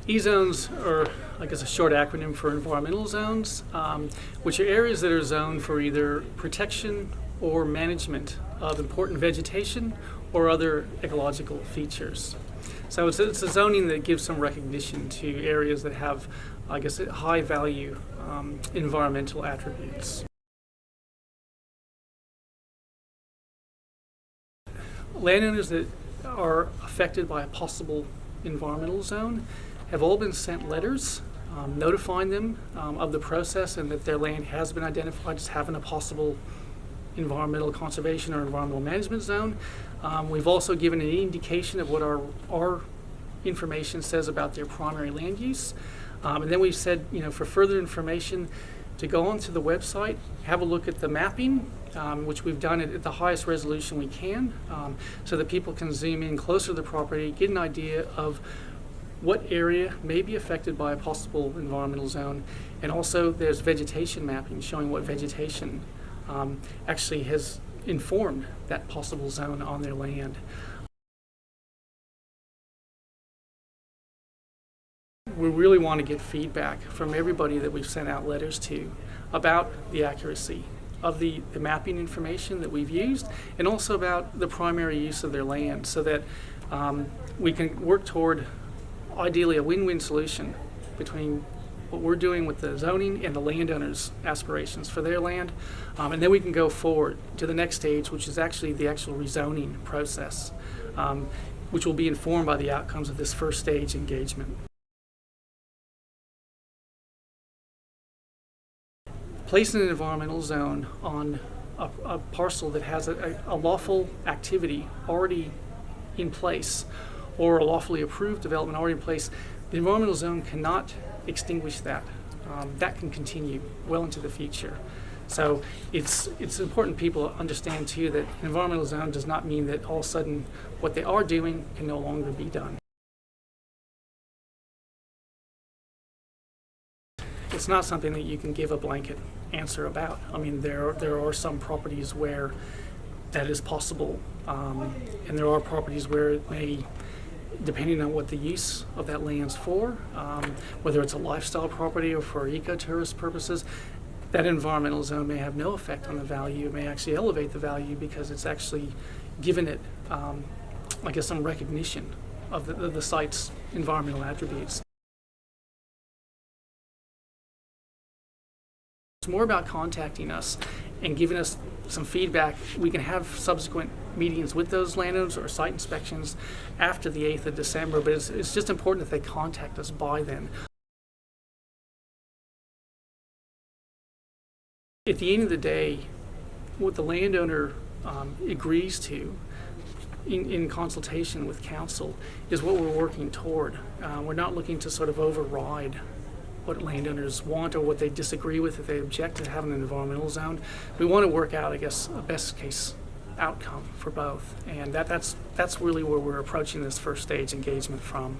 E-zones are, I guess, a short acronym for environmental zones, which are areas that are zoned for either protection or management of important vegetation or other ecological features. So it's a zoning that gives some recognition to areas that have, I guess, high value environmental attributes. Landowners that are affected by a possible environmental zone have all been sent letters notifying them of the process and that their land has been identified as having a possible environmental conservation or environmental management zone. We've also given an indication of what our information says about their primary land use. And then we've said, for further information, to go onto the website, have a look at the mapping, which we've done at the highest resolution we can, so that people can zoom in closer to the property, get an idea of what area may be affected by a possible environmental zone. And also there's vegetation mapping showing what vegetation actually has informed that possible zone on their land. We really want to get feedback from everybody that we've sent out letters to about the accuracy of the mapping information that we've used, and also about the primary use of their land, so that we can work toward ideally a win-win solution between what we're doing with the zoning and the landowners' aspirations for their land. And then we can go forward to the next stage, which is actually the actual rezoning process, which will be informed by the outcomes of this first stage engagement. Placing an environmental zone on a parcel that has a lawful activity already in place, or a lawfully approved development already in place, the environmental zone cannot extinguish that. That can continue well into the future. So it's important people understand too that an environmental zone does not mean that all of a sudden what they are doing can no longer be done. It's not something that you can give a blanket answer about. I mean, there are some properties where that is possible, and there are properties where it may, depending on what the use of that land's for, whether it's a lifestyle property or for ecotourist purposes, that environmental zone may have no effect on the value. It may actually elevate the value because it's actually given it, I guess, some recognition of the site's environmental attributes. It's more about contacting us and giving us some feedback. We can have subsequent meetings with those landowners or site inspections after the 8th of December, but it's just important that they contact us by then. At the end of the day, what the landowner agrees to in consultation with council is what we're working toward. We're not looking to sort of override what landowners want or what they disagree with if they object to having an environmental zone. We want to work out, I guess, a best case outcome for both, and that's really where we're approaching this first stage engagement from.